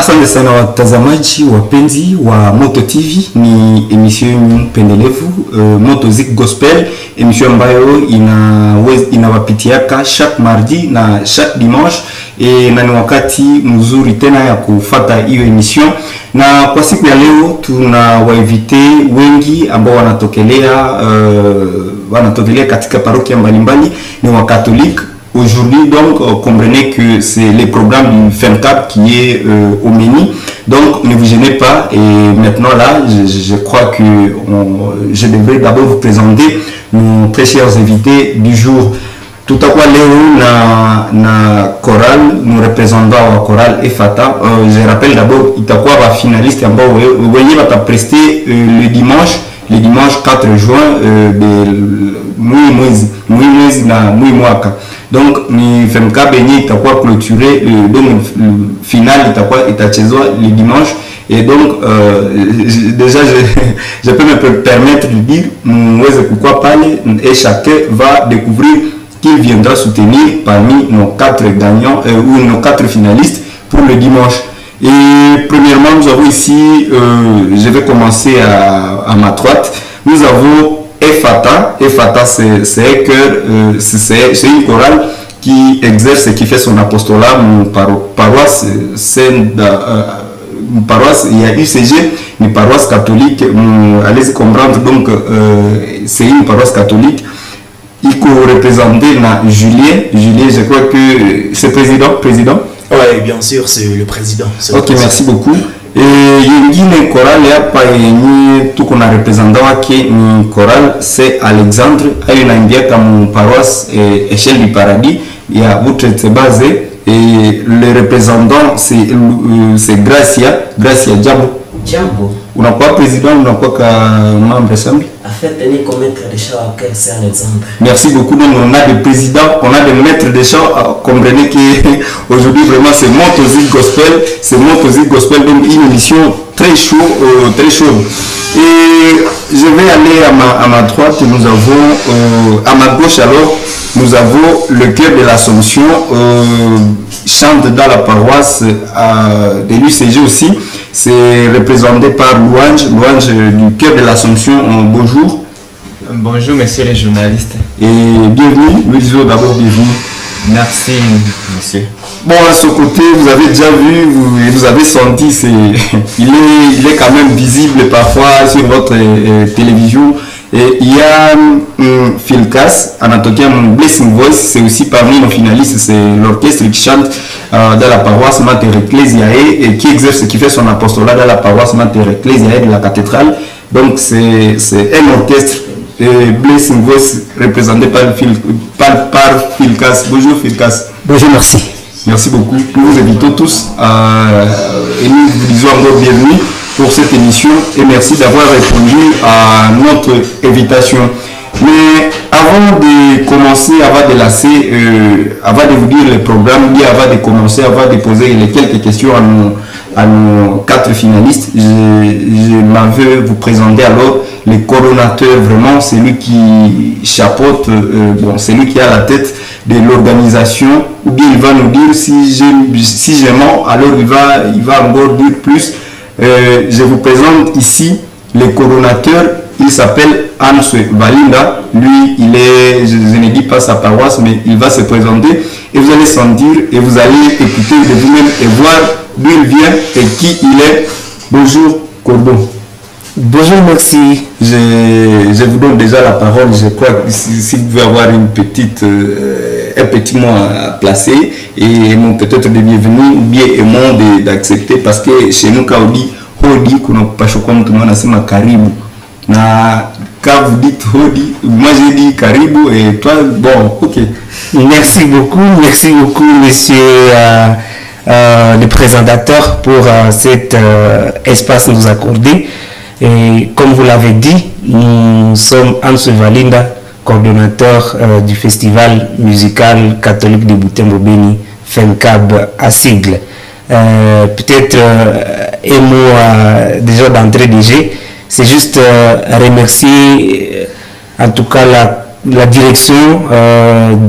Asante sana watazamaji wapenzi wa Moto TV, ni emission pendelevu Moto Zik Gospel, emission ambayo inawapitiaka chaque mardi na chaque dimanche, na ni wakati mzuri tena ya kufata hiyo emission. Na kwa siku ya leo tuna wainvite wengi ambao wanatokelea katika parokia mbalimbali, ni wa Catholique. Aujourd'hui, donc, comprenez que c'est le programme du FENCAP qui est au menu. Donc, ne vous gênez pas. Et maintenant, là, je crois que je devrais d'abord vous présenter nos très chers invités du jour. Tout à quoi, Léo, na chorale, nous représentons la chorale EFATA. Je rappelle d'abord, il y a quoi, la finaliste, vous voyez, va prester le dimanche 4 juin, donc ni FEMCAP benye itakuwa clôturé, donc le final itakuwa itachezwa le dimanche. Et donc déjà je peux me permettre de dire mweze kukua pale, et chacun va découvrir qui viendra soutenir parmi nos 4 gagnants ou nos 4 finalistes pour le dimanche. Et premièrement, nous avons ici, je vais commencer à ma droite, nous avons EFATA. EFATA, c'est un chœur, c'est une chorale qui exerce et qui fait son apostolat. Mon paroisse, il y a UCG, une paroisse catholique, allez-y comprendre, donc c'est une paroisse catholique. Il co-représenté Julien, je crois que c'est président. Oui, bien sûr, c'est le président. Ok, merci beaucoup. Et il y a une chorale, tout qu'on a représenté une chorale, c'est Alexandre, il y a une paroisse échelle du paradis, il y a votre basé, et le représentant c'est Gracia Diabo. On n'a pas président, on n'a pas membre ensemble. En fait, on est comme maître de chant, c'est Alexandre. Merci beaucoup. Donc, on a des présidents, on a des maîtres de chant. Comprenez qu'aujourd'hui, vraiment, c'est Moto Zik Gospel. C'est Moto Zik Gospel, donc une émission très chaude. Et je vais aller à ma droite. Nous avons, à ma gauche alors, nous avons le chœur de l'Assomption, chante dans la paroisse de l'UCG aussi. C'est représenté par Louange du chœur de l'Assomption. Bonjour. Bonjour, messieurs les journalistes. Et bienvenue. Nous disons d'abord bienvenue. Merci, monsieur. Bon, à ce côté, vous avez déjà vu, vous avez senti, il est quand même visible parfois sur votre télévision. Et il y a Philcas, Anatokia Blessing Voice, c'est aussi parmi nos finalistes, c'est l'orchestre qui chante dans la paroisse Mater Ecclesiae et qui fait son apostolat dans la paroisse Mater Ecclesiae de la cathédrale. Donc c'est un orchestre, Blessing Voice, représenté par Philcas. Bonjour Philcas. Bonjour, merci. Merci beaucoup. Nous vous invitons tous et nous vous disons encore bienvenue pour cette émission et merci d'avoir répondu à notre invitation. Mais avant de commencer, avant de vous dire le programme, avant de commencer, avant de poser les quelques questions à nos 4 finalistes, je m'en veux vous présenter alors le coordonnateur, vraiment c'est lui qui chapeaute, c'est lui qui a la tête de l'organisation, ou bien il va nous dire si je mens, alors il va encore dire plus. Je vous présente ici le coordonnateur, il s'appelle Hans Valinda. Lui, je ne dis pas sa paroisse, mais il va se présenter et vous allez sentir et vous allez écouter de vous-même et voir d'où il vient et qui il est. Bonjour, Cordon. Bonjour, merci. Je vous donne déjà la parole. Je crois que si vous pouvez avoir un petit mot à placer et mon peut-être de bienvenue ou bien un mot d'accepter parce que chez nous quand on dit hodi kuna kupashwa kwa mtu mwana sema karibu na quand vous dites hodi moi j'ai dit karibu et toi bon ok. Merci beaucoup monsieur le présentateur pour cet espace nous accordé. Et comme vous l'avez dit, nous sommes Hans Valinda, coordonnateur du festival musical catholique de Butembo Beni, FENCAB à sigle. Peut-être un mot déjà d'entrée de jeu, c'est juste remercier en tout cas la direction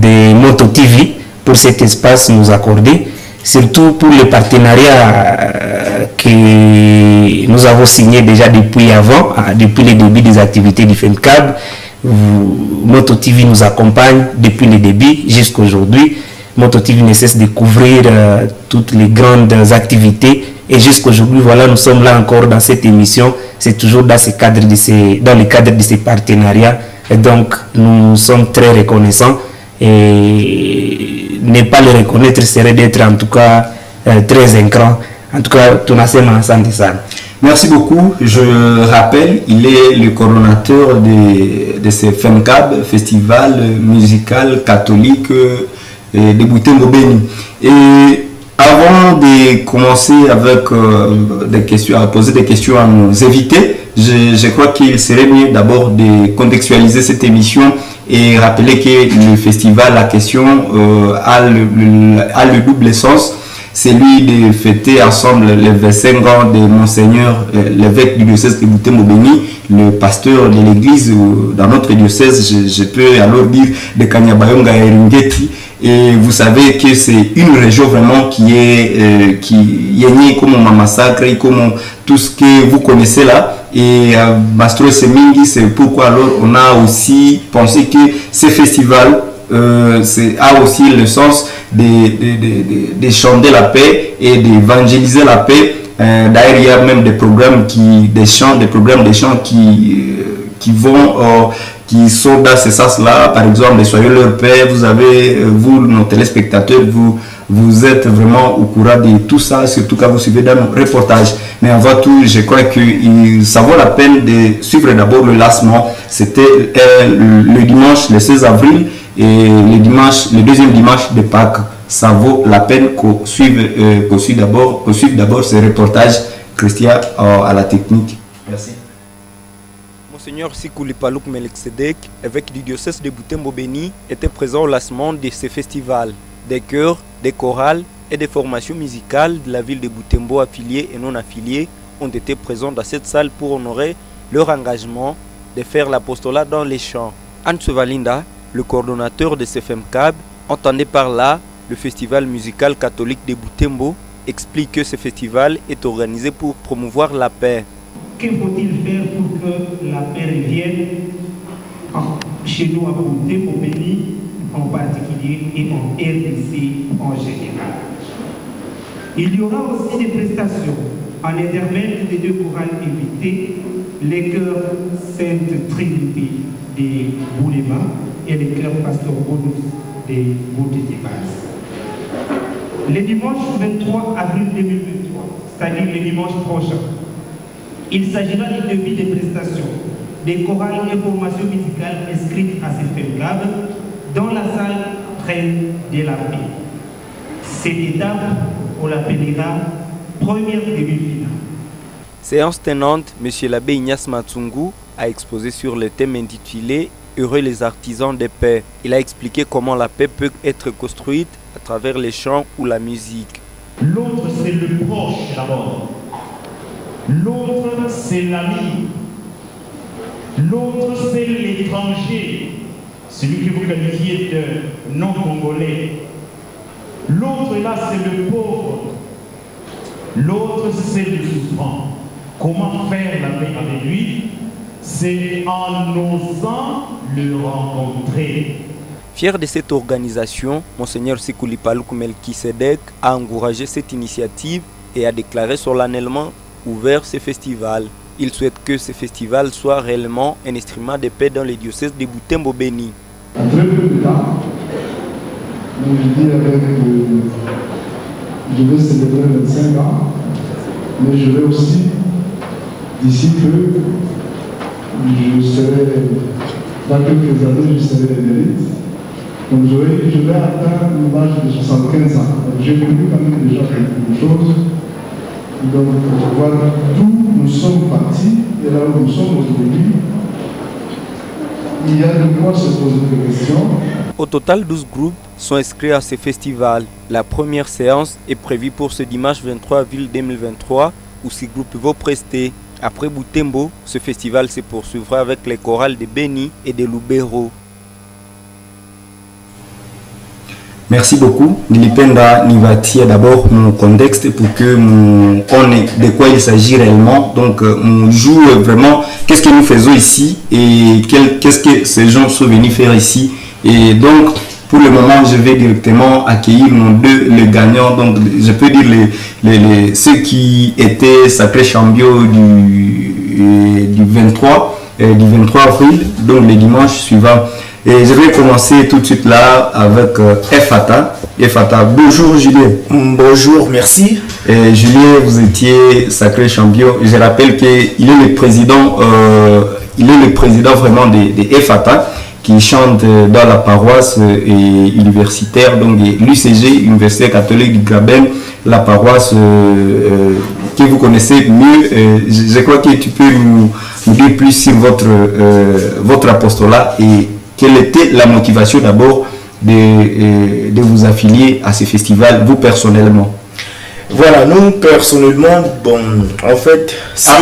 de Moto TV pour cet espace nous accorder surtout pour le partenariat que nous avons signé déjà depuis avant, depuis le début des activités du FENCAB. Moto TV nous accompagne depuis le début jusqu'à aujourd'hui. Moto TV ne cesse de couvrir toutes les grandes activités et jusqu'à aujourd'hui, voilà, nous sommes là encore dans cette émission. C'est toujours dans le cadre de ces partenariats et donc nous sommes très reconnaissants et ne pas le reconnaître serait d'être en tout cas très incroyable. En tout cas, tout ensemble ça. Merci beaucoup. Je rappelle, il est le coordonnateur de ce FENCAB, Festival musical catholique de Butembo Béni. Et avant de commencer avec des questions, à poser des questions à nos invités, je crois qu'il serait mieux d'abord de contextualiser cette émission et rappeler que le festival à question a le double sens. C'est lui de fêter ensemble les 25 ans de Monseigneur, l'évêque du diocèse de Butembo Béni, le pasteur de l'église dans notre diocèse, je peux alors dire de Kanyabayonga et Ringeti. Et vous savez que c'est une région vraiment qui est née comme un massacre, comme tout ce que vous connaissez là. Et Mastro Semingi, c'est pourquoi alors on a aussi pensé que ce festival a aussi le sens de chanter la paix et d'évangéliser la paix. D'ailleurs, il y a même des programmes de chants qui sont dans ce sens-là. Par exemple, Soyez leur paix. Vous avez, vous, nos téléspectateurs, vous êtes vraiment au courant de tout ça, surtout quand vous suivez dans nos reportages. Mais avant tout, je crois que ça vaut la peine de suivre d'abord le lancement. C'était le dimanche, le 16 avril, et le deuxième dimanche de Pâques. Ça vaut la peine qu'on suive d'abord ce reportage. Christian à la technique. Merci. Monseigneur Sikuli Palouk Melkisedek, évêque du diocèse de Butembo Béni, était présent au lancement de ce festival. Des chœurs, des chorales et des formations musicales de la ville de Butembo affiliées et non affiliées ont été présents dans cette salle pour honorer leur engagement de faire l'apostolat dans les chants. Anse Valinda, le coordonnateur de ce FEMCAB, entendait par là le festival musical catholique de Butembo, explique que ce festival est organisé pour promouvoir la paix. Que faut-il faire pour que la paix revienne chez nous à Butembo Béni en particulier et en RDC en général? Il y aura aussi des prestations en intermède des deux chorales invités, les chœurs Sainte Trinité des Boulema et les chœurs Pasteur Bonus des Boutétibas. Le dimanche 23 avril 2023, c'est-à-dire le dimanche prochain, il s'agira du début des prestations des chorales et formations musicales inscrites à ces FEMCAB dans la salle Reine de la Paix. Cette étape, on l'appellera première demi-finale. Séance tenante, M. l'abbé Ignace Matsungu a exposé sur le thème intitulé « Heureux les artisans de paix ». Il a expliqué comment la paix peut être construite à travers les chants ou la musique. L'autre, c'est le proche d'abord. L'autre, c'est l'ami. L'autre, c'est l'étranger. Celui que vous qualifiez de non-congolais. L'autre, là, c'est le pauvre. L'autre, c'est le souffrant. Comment faire la paix avec lui? C'est en osant le rencontrer. Fier de cette organisation, Monseigneur Sikuli Palouk Melkisedek a encouragé cette initiative et a déclaré solennellement ouvert ce festival. Il souhaite que ce festival soit réellement un instrument de paix dans les diocèses de Butembo Béni. En très peu de temps, je dis avec je vais célébrer 25 ans, mais je vais aussi, d'ici peu, je serai, dans quelques années, je serai émérite. Donc je vais atteindre l'âge de 75 ans. J'ai connu quand même déjà quelque chose. Donc voilà d'où nous sommes partis et là où nous sommes aujourd'hui. Il y a de quoi se poser des questions. Au total, 12 groupes sont inscrits à ce festival. La première séance est prévue pour ce dimanche 23 avril 2023 où 6 groupes vont prester. Après Butembo, ce festival se poursuivra avec les chorales de Béni et de Lubero. Merci beaucoup. Nilipenda nivatie d'abord mon contexte pour que on ait de quoi il s'agit réellement. Donc, on joue vraiment qu'est-ce que nous faisons ici et qu'est-ce que ces gens sont venus faire ici. Et donc, pour le moment, je vais directement accueillir les gagnants. Donc, je peux dire ceux qui étaient sacrés champions du 23 avril, donc le dimanche suivant. Et je vais commencer tout de suite là avec Efata. Efata, bonjour Julien. Bonjour, merci. Et Julien, vous étiez sacré champion. Je rappelle qu'il est le président, vraiment de Efata, qui chante dans la paroisse universitaire, donc l'UCG, Université catholique du Graben, la paroisse que vous connaissez mieux. Je crois que tu peux nous dire plus sur votre apostolat et quelle était la motivation d'abord de vous affilier à ce festival, vous personnellement? Voilà, nous personnellement, bon, en fait...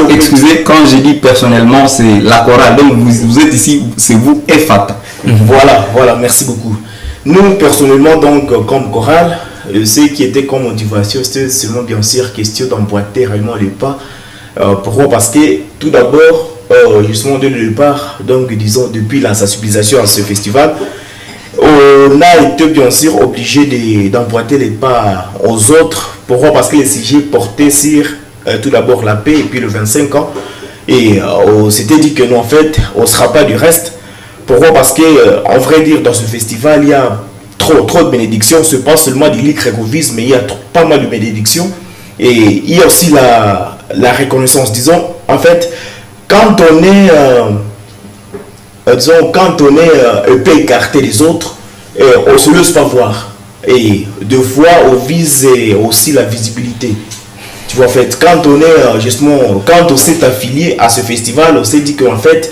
excusez, quand je dis personnellement, c'est la chorale. Donc vous êtes ici, c'est vous, Efata. Voilà, merci beaucoup. Nous personnellement, donc, comme chorale, ce qui était comme motivation, c'était seulement bien sûr question d'emboîter réellement les pas. Pourquoi? Parce que tout d'abord, justement dès le départ, donc disons depuis la sensibilisation à ce festival, on a été bien sûr obligé d'emboîter les pas aux autres. Pourquoi? Parce que les sujets portaient sur tout d'abord la paix et puis le 25 ans. Et on s'était dit que nous en fait, on ne sera pas du reste. Pourquoi? Parce que, en vrai dire, dans ce festival, il y a trop de bénédictions. Ce n'est pas seulement du lycrécovisme, mais il y a pas mal de bénédictions. Et il y a aussi la reconnaissance. Disons, en fait, quand on est un peu écarté des autres, on ne se laisse pas voir. Et de fois, on vise aussi la visibilité. Tu vois, en fait, quand on s'est affilié à ce festival, on s'est dit qu'en fait,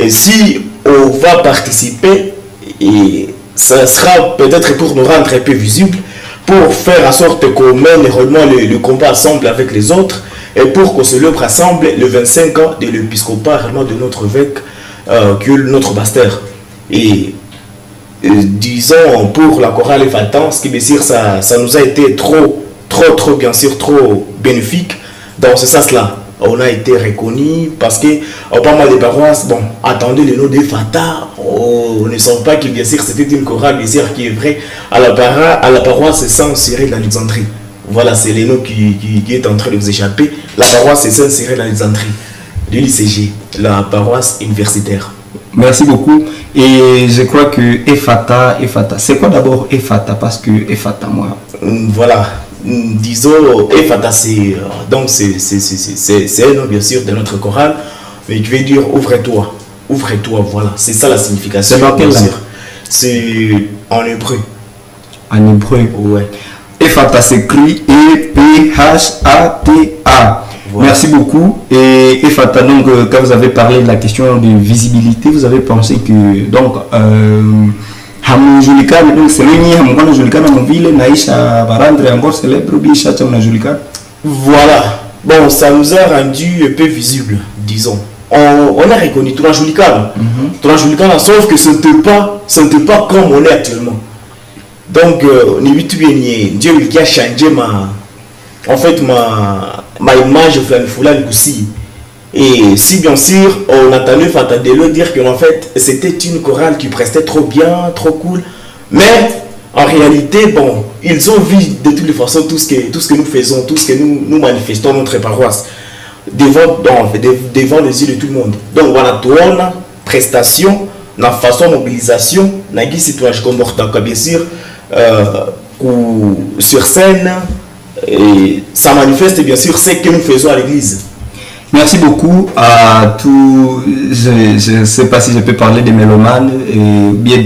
si on va participer, et ça sera peut-être pour nous rendre un peu visibles, pour faire en sorte qu'on mène réellement le combat ensemble avec les autres, et pour qu'on célèbre ensemble le 25 ans de l'épiscopat réellement de notre évêque, qui est notre pasteur. Et disons, pour la chorale Efata, ce qui veut dire ça nous a été trop bien sûr, trop bénéfique dans ce sens-là. On a été reconnus parce que pas mal de paroisses, bon, attendaient le nom d'Efata. On ne sent pas que bien sûr c'était une chorale bien sûr, qui est vraie à la paroisse Saint-Cyril d'Alexandrie. Voilà, c'est le nom qui est en train de vous échapper. La paroisse Saint-Cyril d'Alexandrie, de l'ICG, la paroisse universitaire. Merci beaucoup. Et je crois que Efata, c'est quoi d'abord Efata? Parce que Efata, moi. Voilà. Disons, Efata, c'est un nom bien sûr de notre chorale, mais je vais dire ouvre-toi, voilà, c'est ça la signification. C'est dans quelle langue? C'est en hébreu. En hébreu? Ouais. Efata s'écrit E-P-H-A-T-A. Voilà. Merci beaucoup. Et Efata, donc, quand vous avez parlé de la question de visibilité, vous avez pensé que, donc, donc c'est voilà. Bon, ça nous a rendu un peu visible, disons. On a reconnu tout l'Angelican. Sauf que ce n'était pas comme on est actuellement. Donc, Dieu qui a changé ma image aussi. Et si bien sûr on attendait Fata de le dire que en fait c'était une chorale qui prestait trop bien, trop cool, mais en réalité bon, ils ont vu de toutes les façons tout ce que nous faisons, tout ce que nous manifestons notre paroisse devant les yeux de tout le monde. Donc voilà, tout on a prestation, la façon mobilisation, n'a qui citoyen comme bien sûr sur scène, et ça manifeste bien sûr ce que nous faisons à l'église. Merci beaucoup à tous. Je ne sais pas si je peux parler des mélomanes, bien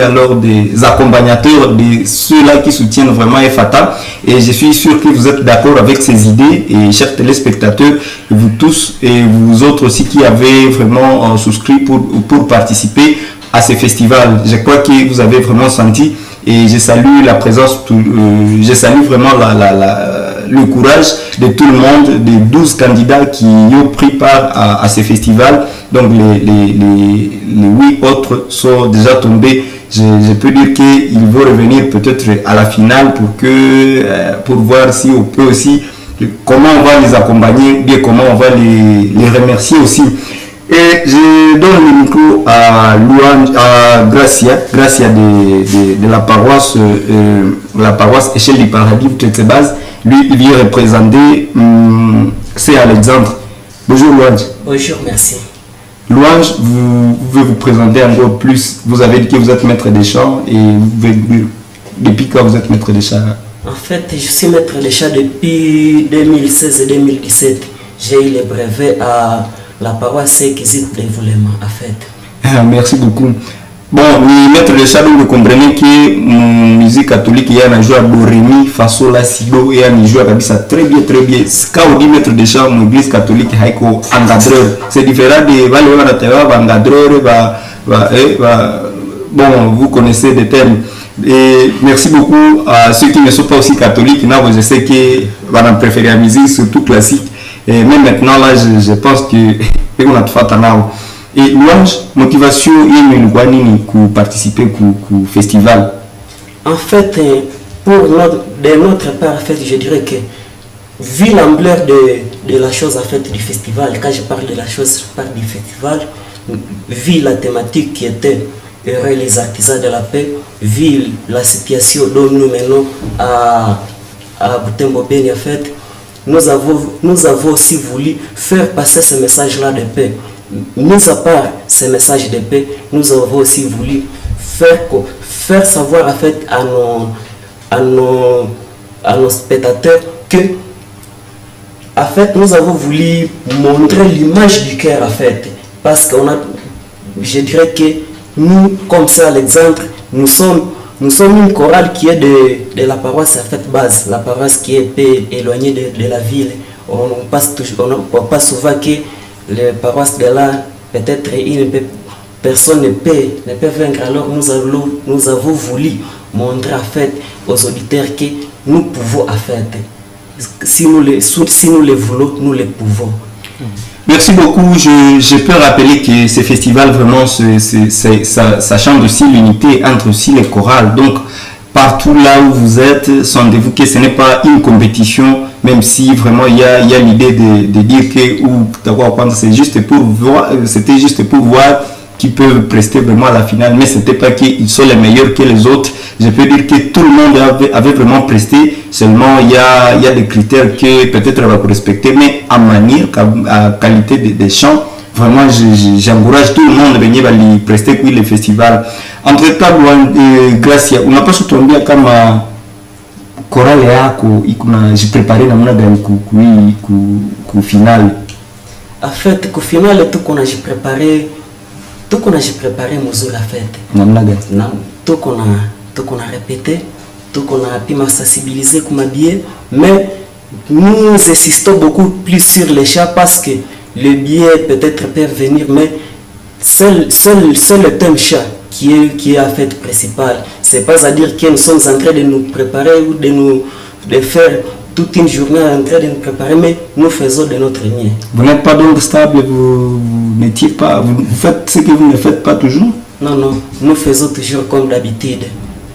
alors des accompagnateurs, de ceux-là qui soutiennent vraiment Efata. Et je suis sûr que vous êtes d'accord avec ces idées. Et chers téléspectateurs, vous tous et vous autres aussi qui avez vraiment souscrit pour participer à ce festival. Je crois que vous avez vraiment senti. Et je salue la présence, je salue vraiment le courage de tout le monde, des 12 candidats qui ont pris part à ce festival. Donc Donc les 8 autres sont déjà tombés. Je peux dire qu'ils vont revenir peut-être à la finale pour voir si on peut aussi, comment on va les accompagner, bien comment on va les remercier aussi. Et je donne le micro à Gracia de la paroisse Échelle du Paradis de Tsebaz. Lui, il vient représenter, c'est Alexandre. Bonjour Louange. Bonjour, merci. Louange, vous pouvez vous présenter encore plus. Vous avez dit que vous êtes maître des chants et depuis quand vous êtes maître des chants? En fait, je suis maître des chants depuis 2016 et 2017. J'ai eu le brevet à la paroisse Kizit de Voulema, en fait. Merci beaucoup. Bon, le maître de chant, vous comprenez que musique catholique, il y a un joueur do Rémi, Faso, La Sido, et un joueur qui ça très bien, très bien. Quand on dit maître de chant, l'église catholique, il y a un encadreur. C'est différent de bon, vous connaissez des termes. Et merci beaucoup à ceux qui ne sont pas aussi catholiques. Je sais que vous préférez la musique, surtout classique. Et même maintenant, là, je pense que on a tout fait en et Louange, motivation pour participer au festival. En fait, de notre part, en fait, je dirais que vu l'ampleur de la chose en fait, du festival, quand je parle de la chose, je parle du festival, vu la thématique qui était heureux les artisans de la paix, vu la situation dont nous menons à Butembo Beni, en fait, nous avons aussi voulu faire passer ce message-là de paix. Mis à part ces messages de paix, nous avons aussi voulu faire savoir en fait à nos spectateurs que en fait nous avons voulu montrer l'image du cœur en fait, parce je dirais que nous comme ça Alexandre, nous sommes une chorale qui est de la paroisse en fait base, la paroisse qui est peu éloignée de la ville. On passe souvent que les paroisses de là, peut-être personne ne peut vaincre. Alors nous avons voulu montrer en fait aux auditeurs que nous pouvons en fait. Si nous les voulons, nous les pouvons. Merci beaucoup. Je peux rappeler que ce festival vraiment, ça change aussi l'unité entre aussi les chorales. Donc partout là où vous êtes, sentez-vous que ce n'est pas une compétition, même si vraiment il y a l'idée de dire que c'est juste pour voir, c'était juste pour voir qui peuvent prester vraiment à la finale, mais c'était pas qu'ils sont les meilleurs que les autres. Je peux dire que tout le monde avait vraiment presté, seulement il y a des critères que peut-être on va respecter, mais à manière, à qualité des chants, vraiment j'encourage tout le monde à venir aller prester pour le festival. Entre-temps, Gracia, on n'a pas soutenu comme chorale yako j'ai préparé namna gani ku final. En fait, ku final tout qu'on a préparé muzuri en fait. Namna gani? Tout qu'on a répété, tout qu'on a pu sensibiliser comme billet, mais nous insistons beaucoup plus sur les chats parce que le billet peut-être peut venir, mais seul le thème chat qui est en fait principal. C'est pas à dire que nous sommes en train de nous préparer ou de faire toute une journée en train de nous préparer, mais nous faisons de notre mieux. Vous n'êtes pas donc stable, vous n'étiez pas, vous faites ce que vous ne faites pas toujours? Non, nous faisons toujours comme d'habitude.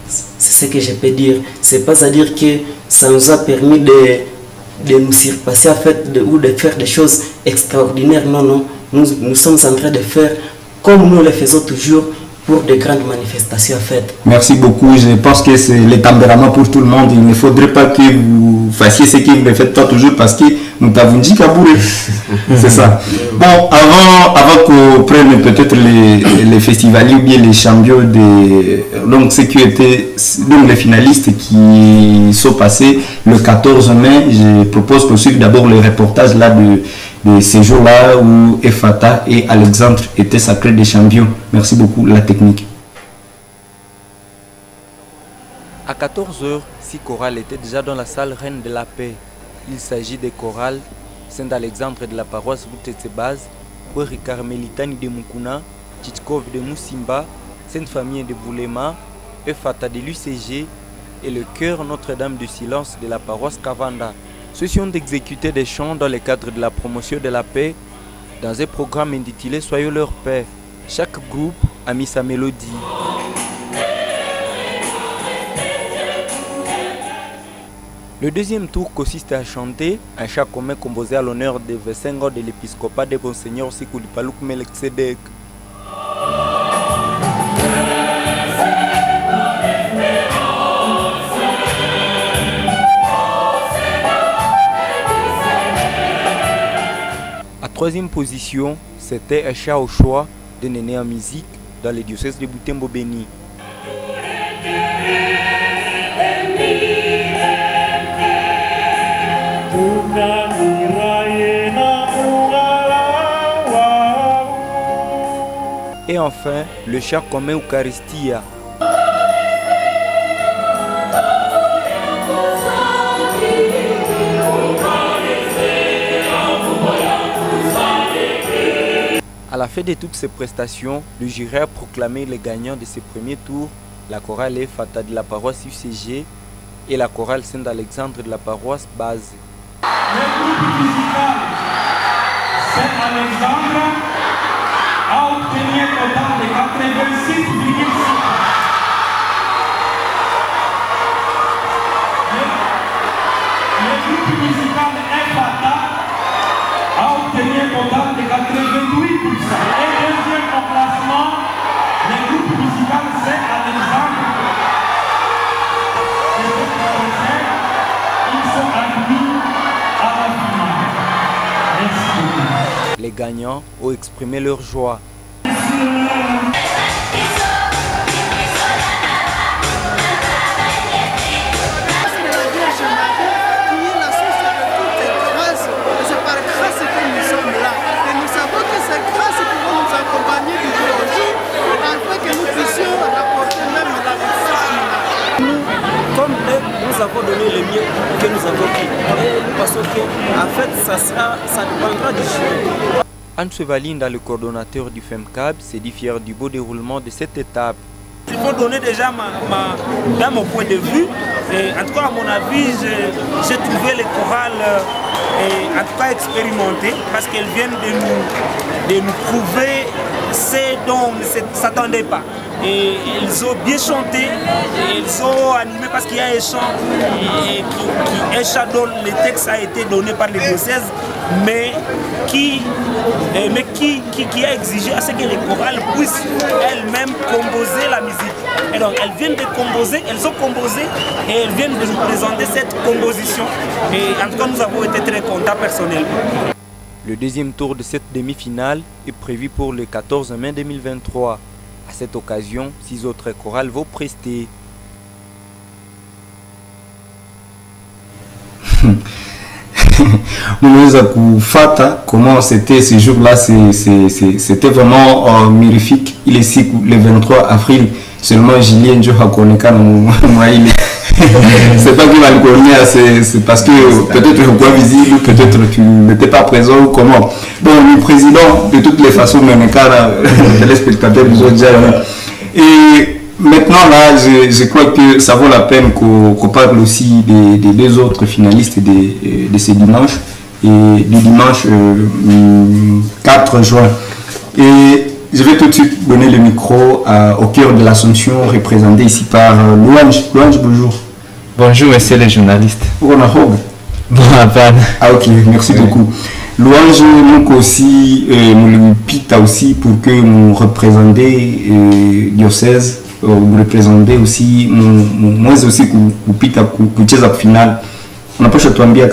C'est ce que je peux dire. C'est pas à dire que ça nous a permis de nous surpasser en fait, ou de faire des choses extraordinaires. Non, nous sommes en train de faire comme nous le faisons toujours pour de grandes manifestations en fait. Merci beaucoup. Je pense que c'est le tempérament pour tout le monde. Il ne faudrait pas que vous fassiez ce que vous ne faites pas toujours parce que nous t'avons dit Kabouré. C'est ça. Bon, avant qu'on prenne peut-être les festivaliers ou bien les champions donc ceux qui étaient donc les finalistes qui sont passés le 14 mai, je propose qu'on suive d'abord le reportage là de ces jours-là où Efata et Alexandre étaient sacrés des champions. Merci beaucoup, la technique. À 14h, 6 chorales étaient déjà dans la salle Reine de la Paix. Il s'agit des chorales Saint-Alexandre de la paroisse Boutetsebaz, Pueri Carmelitani de Mukuna, Tchitkov de Moussimba, Sainte-Famille de Boulema, Efata de l'UCG et le chœur Notre-Dame du Silence de la paroisse Kavanda. Ceux-ci ont exécuté des chants dans le cadre de la promotion de la paix Dans un programme intitulé Soyons leur paix, chaque groupe a mis sa mélodie. Le deuxième tour consiste à chanter un chant commun composé à l'honneur des 25 ans de l'épiscopat de Monseigneur Sikou Lipalouk Melkisedek. À troisième position, c'était un chant au choix de Néné en musique dans le diocèse de Butembo-Beni. Et enfin, le chant commun Eucharistia. À la fin de toutes ces prestations, le jury a proclamé les gagnants de ces premiers tours, la chorale Fata de la paroisse UCG et la chorale Saint-Alexandre de la paroisse Base. Le groupe musical Saint-Alexandre a obtenu un total de 86,6. Le groupe musical Fata a obtenu un total de 88%. Et deuxième au classement, le groupe musical Saint-Alexandre. Ils sont admis à la finale. Merci beaucoup. Les gagnants ont exprimé leur joie. Nous avons donné le mieux que nous avons pris. Et nous pensons qu'en fait, ça dépendra du jury. Anne Chevaline, le coordonnateur du FEMCAB, s'est dit fier du beau déroulement de cette étape. Il faut donner déjà dans mon point de vue. Et en tout cas, à mon avis, j'ai trouvé les chorales en tout cas expérimentées parce qu'elles viennent de nous prouver ce dont on ne s'attendait pas. Et ils ont bien chanté, et ils ont animé parce qu'il y a un chant, un chant dont le texte a été donné par les diocèses, mais qui a exigé à ce que les chorales puissent elles-mêmes composer la musique. Et donc elles viennent de composer, elles ont composé et elles viennent de nous présenter cette composition. Et en tout cas, nous avons été très contents personnellement. Le deuxième tour de cette demi-finale est prévu pour le 14 mai 2023. À cette occasion, 6 autres chorales vont prester. Fata, comment c'était ce jour-là, c'était vraiment mirifique. Il est ici le 23 avril, seulement Julien Joha Koneka c'est pas qu'il va le connaître, c'est parce que peut-être je vois visible, peut-être tu n'étais pas présent ou comment. Bon, le président, de toutes les façons, les téléspectateurs nous ont déjà vu. Et maintenant, là, je crois que ça vaut la peine qu'on parle aussi des deux autres finalistes de ce dimanche, et du dimanche 4 juin. Et je vais tout de suite donner le micro au cœur de l'Assomption, représenté ici par Louange. Louange, bonjour. Bonjour, messieurs les journalistes. Bon, ah, ok, merci beaucoup. Louange, nous aussi, nous pita aussi pour que nous représenter diocèse, nous représenter aussi, moi aussi, pour pita, pour la finale. On n'a pas choisi de dire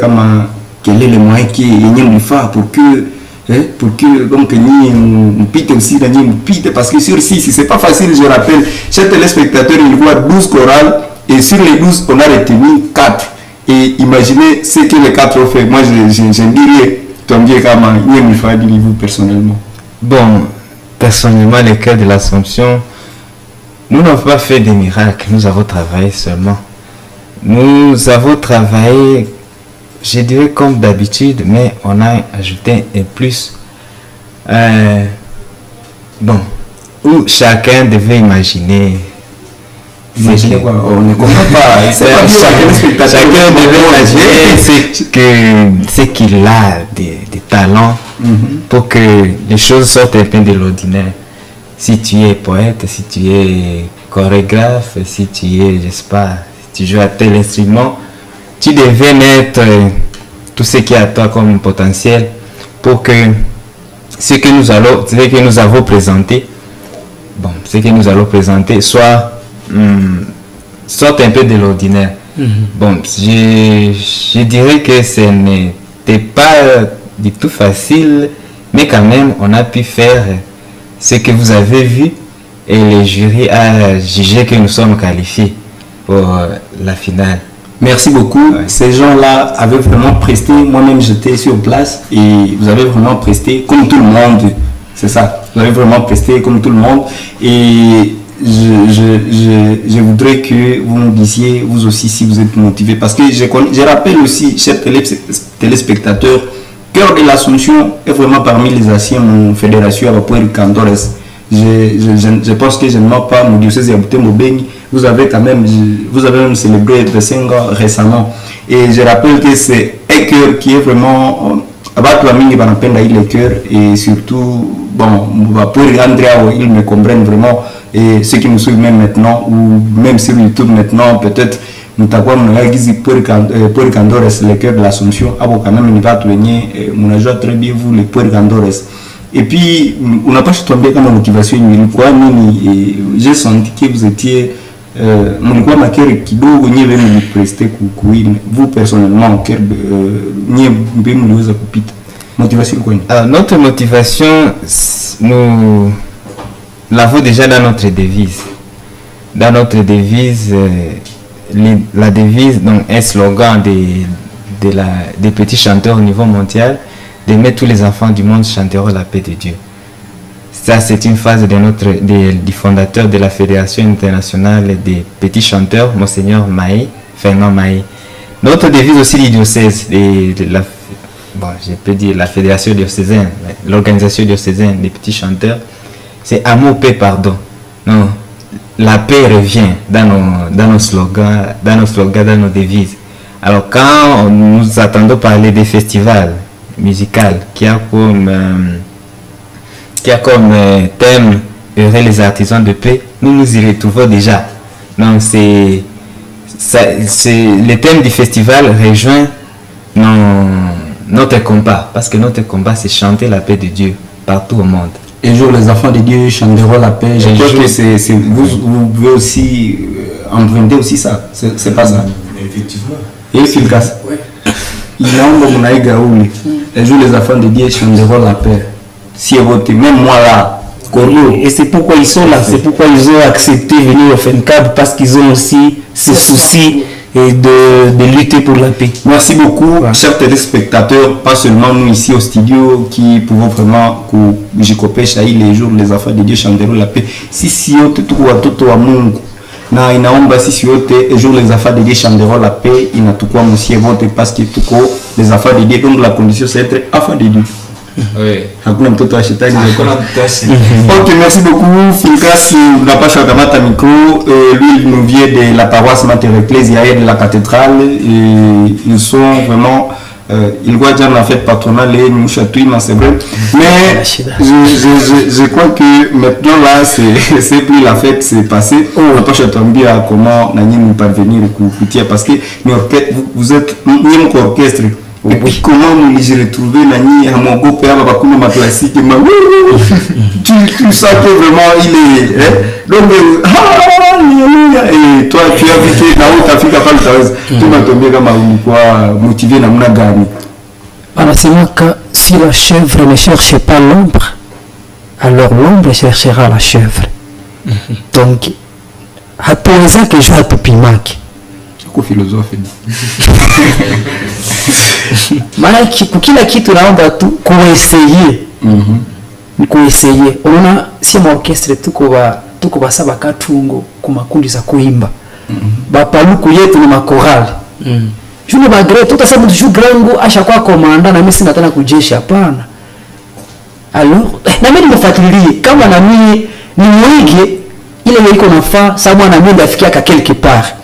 quel est le moyen qui est faire pour que donc nous pite aussi parce que sur 6 c'est pas facile. Je rappelle, chaque téléspectateur il voit 12 chorales et sur les 12 on a retenu 4 et imaginez ce que les 4 ont fait. Moi je dirais tomber comme il faut dire vous personnellement. Bon, personnellement les cas de l'Assomption, nous n'avons pas fait des miracles, nous avons travaillé seulement. Nous avons travaillé, je dirais comme d'habitude, mais on a ajouté un plus. Bon, où chacun devait imaginer Imaginez quoi, on ne comprend pas. Chacun devait imaginer ce qu'il a des talents pour que les choses sortent un peu de l'ordinaire. Si tu es poète, si tu es chorégraphe, si tu es, je sais pas, si tu joues à tel instrument, tu devais mettre tout ce qui est à toi comme potentiel pour que ce que nous avons présenté, soit sorte un peu de l'ordinaire. Bon, je dirais que ce n'était pas du tout facile, mais quand même, on a pu faire ce que vous avez vu et le jury a jugé que nous sommes qualifiés pour la finale. Merci beaucoup. Ouais. Ces gens-là avaient vraiment presté. Moi-même, j'étais sur place et vous avez vraiment presté comme tout le monde. C'est ça. Vous avez vraiment presté comme tout le monde. Et je voudrais que vous me disiez, vous aussi, si vous êtes motivé. Parce que je rappelle aussi, chers téléspectateurs, Cœur de l'Assomption est vraiment parmi les anciens fédérations à Puerto Cantores. Je pense que je ne mens pas, mon diocèse de Boutembo-Béni, vous avez même célébré 25 ans récemment. Et je rappelle que c'est un cœur qui est vraiment le cœur et surtout, pour Andrea, ils me comprennent vraiment. Et ceux qui nous suivent même maintenant, ou même sur YouTube maintenant, peut-être, nous avons pour Cantores, le cœur de l'Assomption, quand même, il va venir, on a très bien vous, les Puerto Cantores. Et puis, on n'a pas tombé comme motivation. J'ai senti que vous étiez. Vous personnellement, motivation quoi? Notre motivation, nous l'avons déjà dans notre devise. Dans notre devise, la devise, donc un slogan des petits chanteurs au niveau mondial, d'aimer tous les enfants du monde chanteront la paix de Dieu. Ça, c'est une phase du fondateur de la Fédération internationale des petits chanteurs, Monseigneur Fernand Maé. Notre devise aussi du diocèse, je peux dire la Fédération diocésaine, l'organisation diocésaine des petits chanteurs, c'est amour, paix, pardon. Non, la paix revient dans nos slogans, dans nos devises. Alors, quand nous attendons parler des festivals musical qui a comme thème heureux les artisans de paix, nous nous y retrouvons déjà. Donc le thème du festival rejoint notre combat, parce que notre combat c'est chanter la paix de Dieu partout au monde. Et jour les enfants de Dieu chanteront la paix. Je crois que vous pouvez aussi emprunter aussi ça. C'est pas ça. Effectivement. Et efficace. Oui. Les jours les enfants de Dieu chanteront la paix. Si vous votez, même moi là, et c'est pourquoi ils sont là, c'est pourquoi ils ont accepté de venir au FENCAB, parce qu'ils ont aussi ce souci de lutter pour la paix. Merci beaucoup, chers téléspectateurs, pas seulement nous ici au studio qui pouvons vraiment les jours les enfants de Dieu chanteront la paix. Si tout amour. Na inaomba sisi wote et jour les affaires de Dieu chanteront la paix, inatukua monsieur vote parce que tuko les affaires de Dieu, donc la condition c'est être affaire de Dieu. Oui. Hakuna mtoto wa shetani. Ok, merci beaucoup. Filkas n'a pas choisi de micro. Lui, il nous vient de la paroisse Mater Ecclesiae de la cathédrale et ils sont vraiment il voit déjà la fête patronale et nous chatouillons, c'est vrai. Mais je crois que maintenant là, c'est plus la fête, c'est passé. On n'a pas chatouillé à comment nous parvenir au parce que vous êtes un orchestre. Et puis comment nous les retrouver à mon groupe et à ma classique tu sens que vraiment il est donc et toi tu as invité là où tu as fait capable tu m'as tombé comme quoi motivé na mna gani anasema que si la chèvre ne cherche pas l'ombre alors l'ombre cherchera la chèvre. Donc hatuweza kesho hatupimaki philosophe maana kila kitu naomba tu kueseye kueseye. Unaona si orchestre tuko basaba katungo ku makundi za kuimba bapaluku yetu ni makorali juni bagre tutasema mtu grangu ashakuwa komanda na mimi sina tena kujeshi hapana. Alors na mimi nimefuatilia kama na mimi ni mwige ile ile iko nafaa saa mwana mwenda afikia quelque part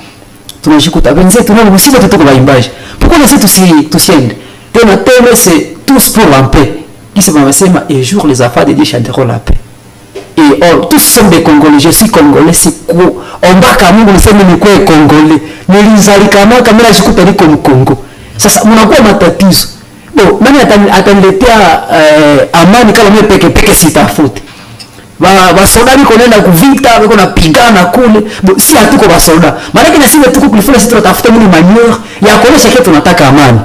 tunajikuta wenzetu nao sisi wote tuko waimbaji pourquoi na sisi tusiende tena c'est tous pour la paix qui se wanasema un jour les enfants de Dieu chanteront la paix et or tous sont des Congolais, je suis Congolais, c'est quoi ombaka Mungu niseme ni kwa Congolais nilizalikamaka kama najikuta niko Mkongo sasa mnakuwa matatizo bon nani ataniletea amani kama mimi peke sitafuti basoda biko nenda kuvita biko napigana kule si hatuko basoda maana na sisi tuko kulifuna sisi tunatafuta mimi manière ya kuonesha kitu tunataka amani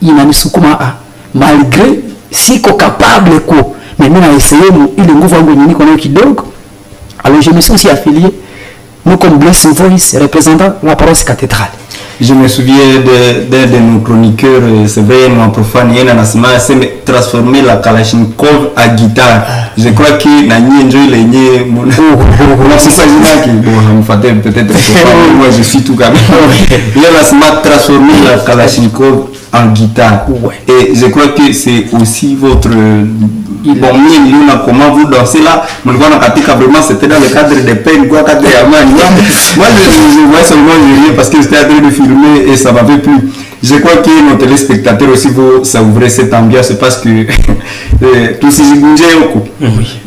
inanisukuma malgré siko capable ko mais mimi na essayer ile nguvu yangu yenyewe niko nayo kidogo alors je me suis aussi affilié nous comme Blessing Voice représentant la paroisse cathédrale. Je me souviens d'un de nos chroniqueurs, c'est vrai, mon profane, il y a un c'est transformer la Kalachnikov à guitare. Je crois que Nani enjoy les niais. C'est ça, qui bon, peut-être moi je suis tout comme il y a un transformer la Kalachnikov en guitare. Et je crois que c'est aussi votre bon milieu, comment vous dansez là. Vraiment, c'était dans le cadre des peines, quoi, cadre de Amani. Moi, je vois seulement parce que j'étais en train de filmer et ça m'avait plu. Je crois que nos téléspectateurs aussi vont s'ouvrir cette ambiance parce que tout ces oui.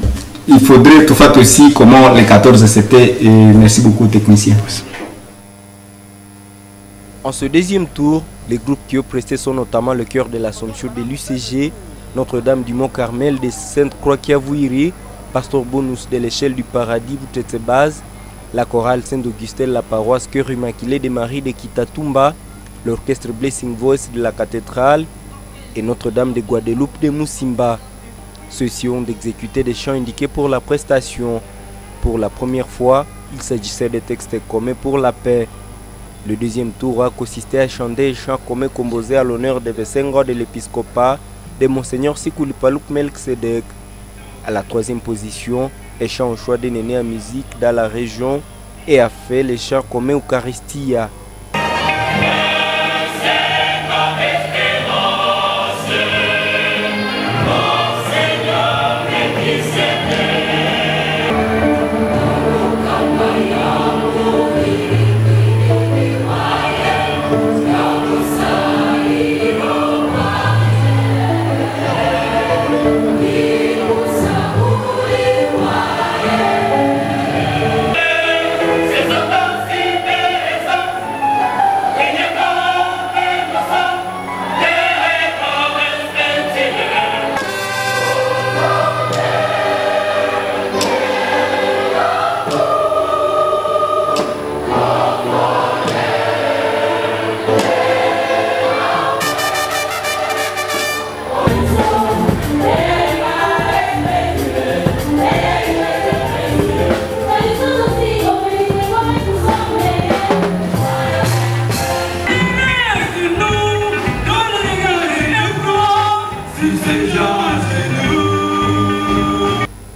Il faudrait tout faire aussi comment les 14 c'était. Et merci beaucoup, technicien. En ce deuxième tour, les groupes qui ont presté sont notamment le chœur de l'Assomption de l'UCG, Notre-Dame du Mont-Carmel de Sainte-Croix-Kiavouiri, Pasteur Bonus de l'Échelle du Paradis, Boutetsebaz, la chorale Saint-Augustin, la paroisse Cœur Immaculé de Marie de Kitatumba, l'orchestre Blessing Voice de la cathédrale et Notre-Dame de Guadeloupe de Moussimba. Ceux-ci ont exécuté des chants indiqués pour la prestation. Pour la première fois, il s'agissait de textes communs pour la paix. Le deuxième tour a consisté à chanter un chant commun composé à l'honneur des Vessengo de l'épiscopat de Monseigneur Sikulipalouk Melchizedek. À la troisième position, un chant au choix des nénés à musique dans la région et a fait les chants communs Eucharistia.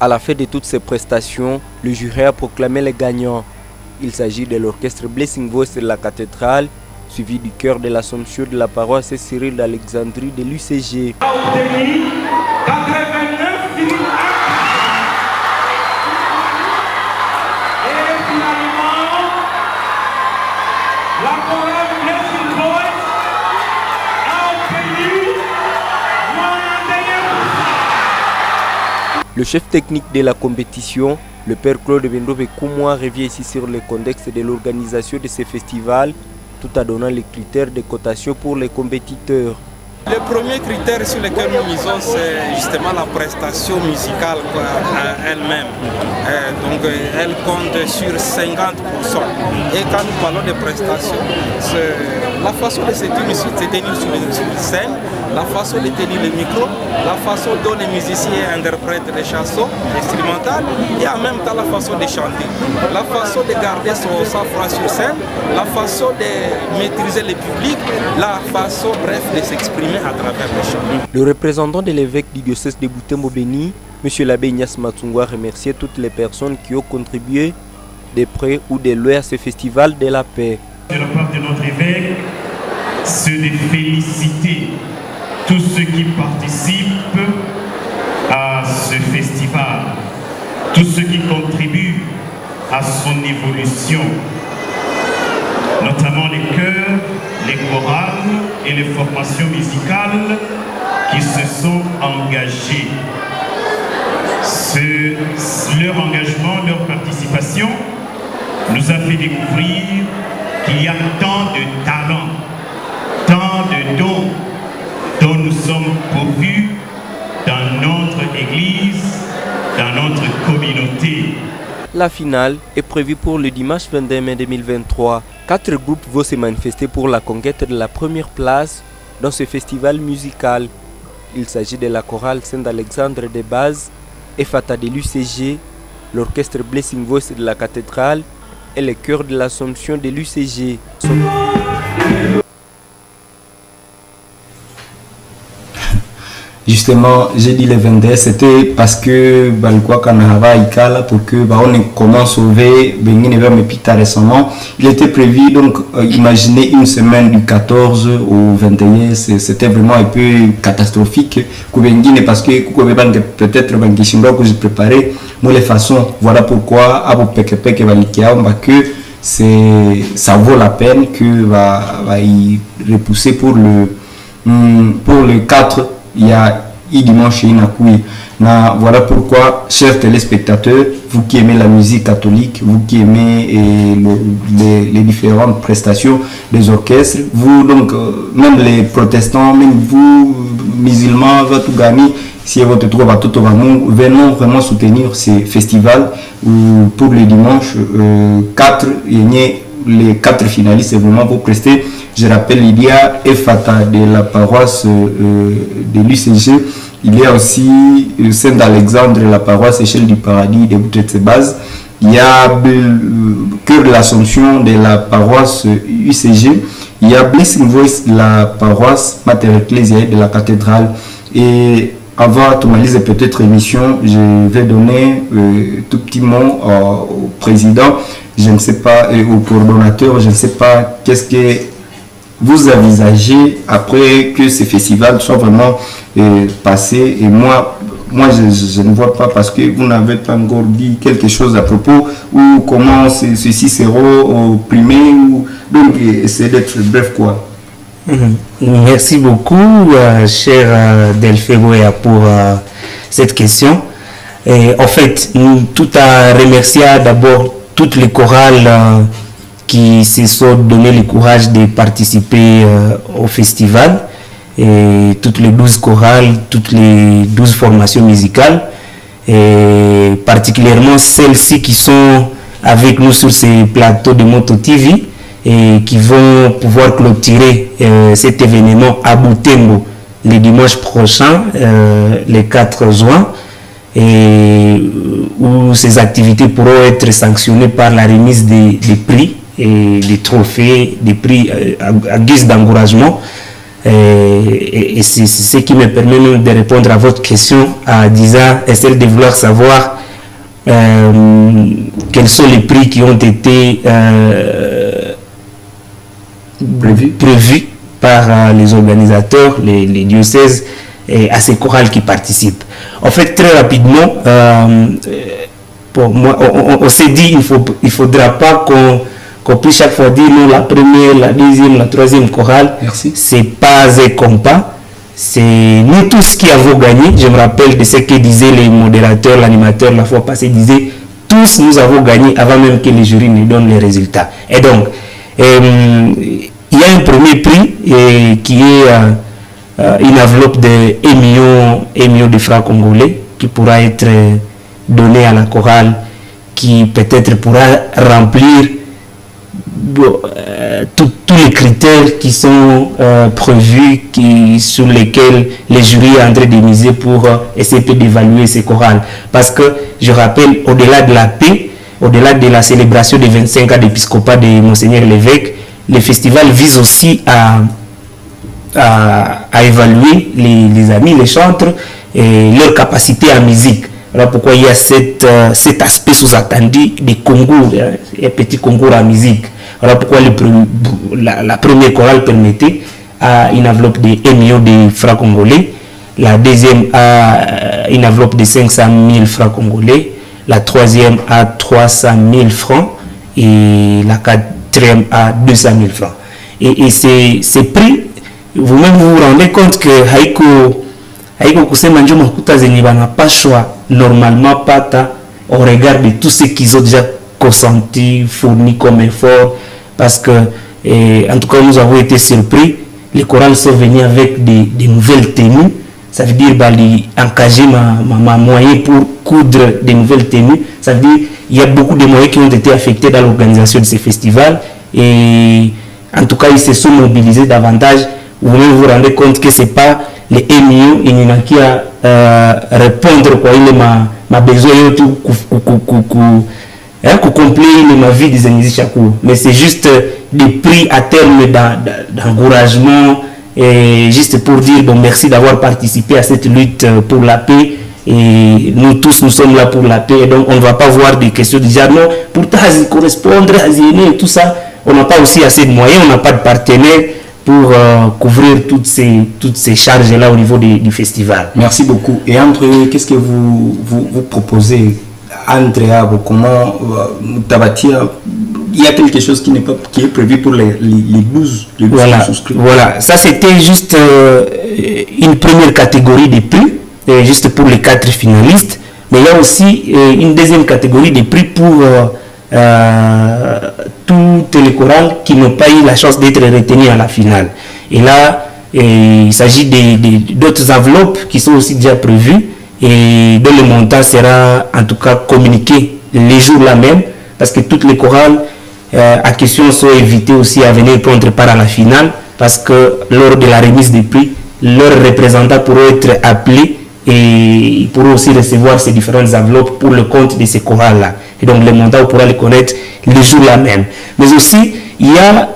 À la fin de toutes ces prestations, le jury a proclamé les gagnants. Il s'agit de l'orchestre Blessing Voice de la cathédrale, suivi du chœur de l'Assomption de la paroisse Cyril d'Alexandrie de l'UCG. Le chef technique de la compétition, le père Claude Bendove Koumoua, revient ici sur le contexte de l'organisation de ces festivals, tout en donnant les critères de cotation pour les compétiteurs. Le premier critère sur lequel nous misons, c'est justement la prestation musicale elle-même. Donc elle compte sur 50%. Et quand nous parlons de prestations, c'est la façon de se tenir sur une scène, la façon de tenir le micro, la façon dont les musiciens interprètent les chansons instrumentales et en même temps la façon de chanter. La façon de garder son sang-froid sur scène, la façon de maîtriser le public, la façon, bref, de s'exprimer à travers le chant. Le représentant de l'évêque du diocèse de Butembo-Beni, M. l'abbé Ignace Matungwa, remerciait toutes les personnes qui ont contribué de près ou de loin à ce festival de la paix. De la part de notre évêque, c'est de féliciter tous ceux qui participent à ce festival, tous ceux qui contribuent à son évolution, notamment les chœurs, les chorales et les formations musicales qui se sont engagés. Leur engagement, leur participation nous a fait découvrir qu'il y a tant de talents, tant de dons dont nous sommes pourvus dans notre Église, dans notre communauté. La finale est prévue pour le dimanche 22 mai 2023. 4 groupes vont se manifester pour la conquête de la première place dans ce festival musical. Il s'agit de la chorale Saint-Alexandre de Base, Efata de l'UCG, l'orchestre Blessing Voice de la cathédrale et le chœur de l'Assomption de l'UCG. Justement, j'ai dit le 22, c'était parce que Balkwa Kanahava Ikala pour que on ait comment sauver Bengine vers Mepita récemment. Il était prévu, donc imaginez une semaine du 14 au 21, c'était vraiment un peu catastrophique. Bengine parce que peut-être Bangishinga que j'ai préparé, moi les façons, voilà pourquoi Abo Pekepeke Valikia, que ça vaut la peine que va y repousser pour le 4. Il y a dimanche voilà pourquoi, chers téléspectateurs, vous qui aimez la musique catholique, vous qui aimez les différentes prestations des orchestres, vous donc, même les protestants, même vous, musulmans, votre gami, si vous te trouvez à tout venons vraiment soutenir ces festivals où pour le dimanche 4, il y a les 4 finalistes vraiment pour prester. Je rappelle, il y a Efata de la paroisse de l'UCG. Il y a aussi Saint-Alexandre, la paroisse Échelle du Paradis de Boutetsebaz. Il y a Cœur de l'Assomption de la paroisse UCG. Il y a Blessing Voice de la paroisse Mater Ecclesiae de la cathédrale. Et avant de finaliser peut-être émission, je vais donner tout petit mot au président. Je ne sais pas, au coordonnateur, je ne sais pas qu'est-ce que vous envisagez après que ces festivals soient vraiment passés. Et moi je ne vois pas parce que vous n'avez pas encore dit quelque chose à propos ou comment ceci sera opprimé. Donc essayez d'être bref quoi. Merci beaucoup, cher Delphi Goya, pour cette question. Et en fait, tout à remercier d'abord toutes les chorales qui se sont donné le courage de participer au festival, et toutes les 12 chorales, toutes les 12 formations musicales, et particulièrement celles-ci qui sont avec nous sur ces plateaux de Moto TV et qui vont pouvoir clôturer cet événement à Butembo le dimanche prochain, le 4 juin, et où ces activités pourront être sanctionnées par la remise des prix et des trophées, des prix à guise d'encouragement. Et c'est ce qui me permet même de répondre à votre question à disant, et celle de vouloir savoir quels sont les prix qui ont été prévus par les organisateurs, les diocèses, et à ces chorales qui participent. En fait, très rapidement, pour moi, on s'est dit il faudra pas qu'on puisse chaque fois dire non, la première, la deuxième, la troisième chorale. C'est pas un compas. C'est nous tous qui avons gagné. Je me rappelle de ce que disaient les modérateurs, l'animateur la fois passée disait tous nous avons gagné avant même que les jurys ne donnent les résultats. Et donc, il y a un premier prix qui est une enveloppe de 1 million de francs congolais qui pourra être donné à la chorale qui peut-être pourra remplir tous les critères qui sont prévus, sur lesquels les jurys sont en train de miser pour essayer d'évaluer ces chorales. Parce que, je rappelle, au-delà de la paix, au-delà de la célébration des 25 ans d'épiscopat de Monseigneur l'évêque, le festival vise aussi à évaluer les amis, les chantres et leur capacité en musique. Voilà pourquoi il y a cet aspect sous-attendu des concours, un petit concours en musique. Voilà pourquoi la première chorale permettait à une enveloppe de 1 million de francs congolais, la deuxième à une enveloppe de 500 000 francs congolais, la troisième à 300 000 francs et la quatrième à 200 000 francs. Et ces prix, vous-même vous vous rendez compte que haiko kusema njo makuta zenye banapashwa normalement pata au regard de tout ce qu'ils ont déjà consenti, fourni comme effort, parce que en tout cas nous avons été surpris. Les chorales sont venus avec des nouvelles tenues, ça veut dire engager ma moyen pour coudre des nouvelles tenues, ça veut dire il y a beaucoup de moyens qui ont été affectés dans l'organisation de ces festivals et en tout cas ils se sont mobilisés davantage. Vous vous rendez compte que c'est pas les 1 million qui a répondre quoi il ma besoin tout complet ma vie des années chaque jour, mais c'est juste des prix à terme d'encouragement et juste pour dire bon merci d'avoir participé à cette lutte pour la paix et nous tous nous sommes là pour la paix et donc on ne va pas voir des questions de dire non pourtant correspondre et tout ça, on n'a pas aussi assez de moyens, on n'a pas de partenaires pour couvrir toutes ces charges-là au niveau du festival. Merci beaucoup. Et entre qu'est-ce que vous proposez entre comment Tabatia, il y a quelque chose qui est prévu pour les 12 souscrits. Voilà, ça c'était juste une première catégorie de prix, juste pour les 4 finalistes, mais il y a aussi une deuxième catégorie de prix pour toutes les chorales qui n'ont pas eu la chance d'être retenues à la finale. Et là, il s'agit d'autres enveloppes qui sont aussi déjà prévues et dont le montant sera en tout cas communiqué les jours là même, parce que toutes les chorales à question sont invitées aussi à venir prendre part à la finale, parce que lors de la remise des prix, leurs représentants pourront être appelés et ils pourront aussi recevoir ces différentes enveloppes pour le compte de ces chorales-là. Et donc les montants, on pourra les connaître les jours là même. Mais aussi, il y a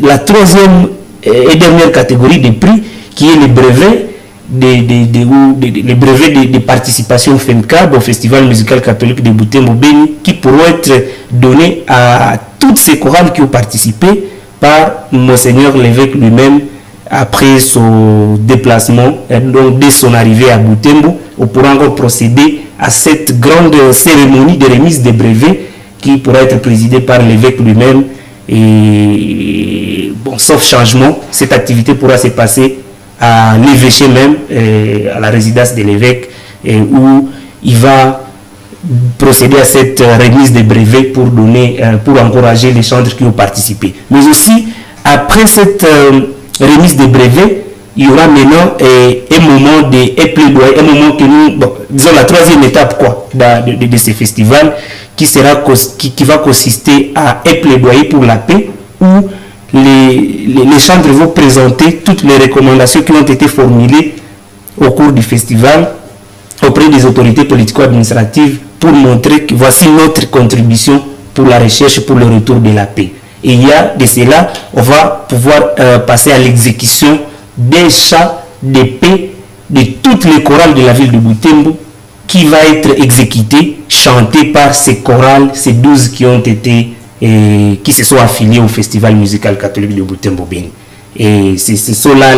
la troisième et dernière catégorie de prix qui est les brevets les brevets de participation FEMCAB au Festival musical catholique de Butembo Beni, qui pourront être donnés à toutes ces chorales qui ont participé par Monseigneur l'évêque lui-même après son déplacement, donc dès son arrivée à Butembo. On pourra encore procéder à cette grande cérémonie de remise des brevets qui pourra être présidée par l'évêque lui-même. Et bon, sauf changement, cette activité pourra se passer à l'évêché même, à la résidence de l'évêque, où il va procéder à cette remise des brevets pour encourager les chantres qui ont participé. Mais aussi, après cette remise des brevets, il y aura maintenant un moment de plaidoyer, un moment que nous, disons la troisième étape de ce festival, qui va consister à un plaidoyer pour la paix, où les chantres vont présenter toutes les recommandations qui ont été formulées au cours du festival auprès des autorités politico-administratives pour montrer que voici notre contribution pour la recherche, pour le retour de la paix. Et il y a de cela, on va pouvoir passer à l'exécution des chants de paix de toutes les chorales de la ville de Butembo, qui va être exécuté, chanté par ces chorales, ces 12 qui ont été qui se sont affiliés au Festival musical catholique de Butembo Beni. Et ce sont là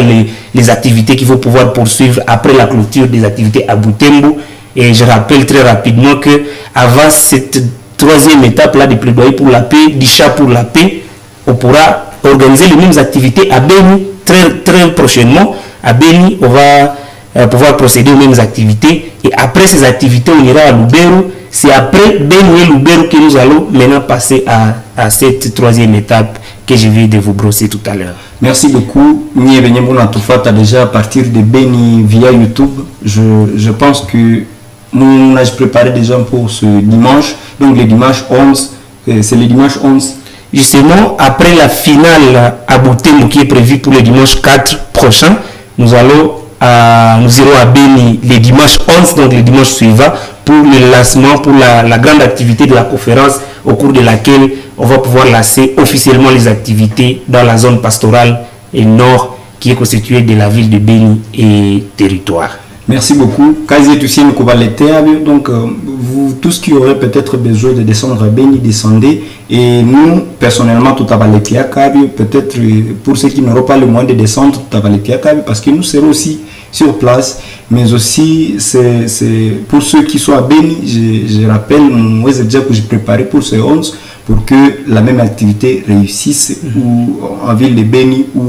les activités qu'il faut pouvoir poursuivre après la clôture des activités à Butembo. Et je rappelle très rapidement que avant cette troisième étape là de plaidoyer pour la paix, du chant pour la paix, on pourra organiser les mêmes activités à Beni très prochainement. À Beni, on va pouvoir procéder aux mêmes activités. Et après ces activités, on ira à Lubero. C'est après Beni et Lubero que nous allons maintenant passer à cette troisième étape que je viens de vous brosser tout à l'heure. Merci beaucoup. Nous avons déjà à partir de Beni via YouTube. Je pense que nous avons préparé déjà pour ce dimanche. Donc le dimanche 11, c'est le dimanche 11. Justement, après la finale à Butembo qui est prévue pour le dimanche 4 prochain, nous irons à Beni le dimanche 11, donc le dimanche suivant, pour le lancement, pour la grande activité de la conférence au cours de laquelle on va pouvoir lancer officiellement les activités dans la zone pastorale et nord qui est constituée de la ville de Beni et territoire. Merci beaucoup. Donc, vous tous qui aurez peut-être besoin de descendre à Beni, descendez. Et nous, personnellement, tout à peut-être pour ceux qui n'auront pas le moyen de descendre, tout à parce que nous serons aussi sur place. mais aussi c'est pour ceux qui sont à Beni, je rappelle, moi déjà que j'ai préparé pour ce 11 pour que la même activité réussisse ou en ville de Beni ou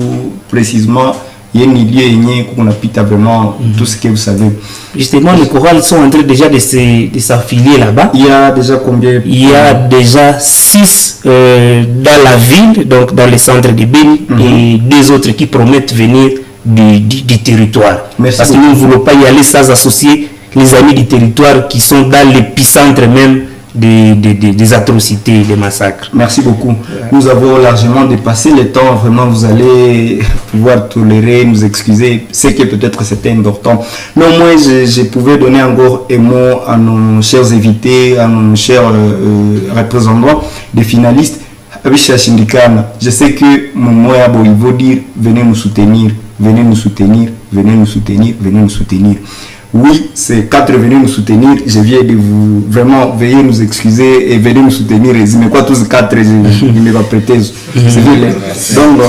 précisément il y a une lieu qu'on applique vraiment tout ce que vous savez. Justement, les chorales sont en train déjà de s'affilier là-bas. Il y a déjà combien? Il y a déjà 6 dans la ville, donc dans les centres de Beni, et 2 autres qui promettent venir du territoire. Merci Parce que nous ne voulons pas y aller sans associer les amis du territoire qui sont dans l'épicentre même des atrocités, des massacres. Merci beaucoup. Nous avons largement dépassé le temps. Vraiment, vous allez pouvoir tolérer, nous excuser. C'est que peut-être c'était important. Mais au moins, je pouvais donner encore un mot à nos chers invités, à nos chers représentants des finalistes. Je sais que mon mot il veut dire venez nous soutenir, venez nous soutenir, venez nous soutenir, venez nous soutenir. Oui, c'est 4 venez nous soutenir. Je viens de vous vraiment veuillez nous excuser et venez nous soutenir. Mais quoi, tous 4, je ne vais pas prêter. C'est vrai. Donc,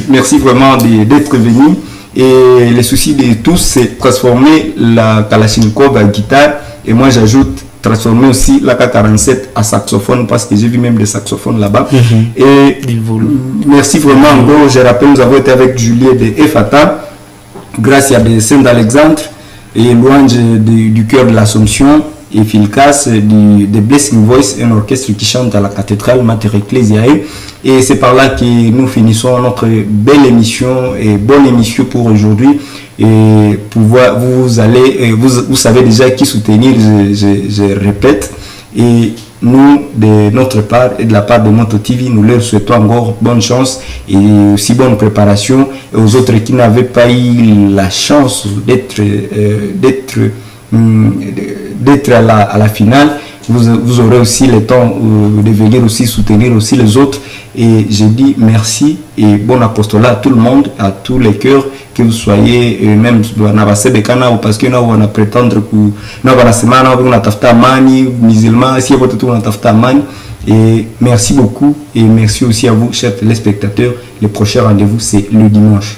merci vraiment d'être venu. Et le souci de tous, c'est transformer la Kalachnikov en guitare. Et moi, j'ajoute transformer aussi la K47 à saxophone parce que j'ai vu même des saxophones là-bas. Et merci vraiment encore. Je rappelle, nous avons été avec Julie de Efata, grâce à des Saints d'Alexandre et louange du cœur de l'Assomption et Philcas de Blessing Voice, un orchestre qui chante à la cathédrale Mater Ecclesiae. Et c'est par là que nous finissons notre belle émission et bonne émission pour aujourd'hui. Et pouvoir, vous savez déjà qui soutenir, je répète. Et nous, de notre part et de la part de Moto TV, nous leur souhaitons encore bonne chance et aussi bonne préparation. Et aux autres qui n'avaient pas eu la chance d'être à la finale, vous aurez aussi le temps de venir aussi soutenir aussi les autres. Et je dis merci et bon apostolat à tout le monde, à tous les cœurs, que vous soyez même parce que nous on prétendre que nous on semana on tafuta amani musulman si vous on tafuta amani. Et merci beaucoup et merci aussi à vous chers téléspectateurs. Le prochain rendez-vous c'est le dimanche.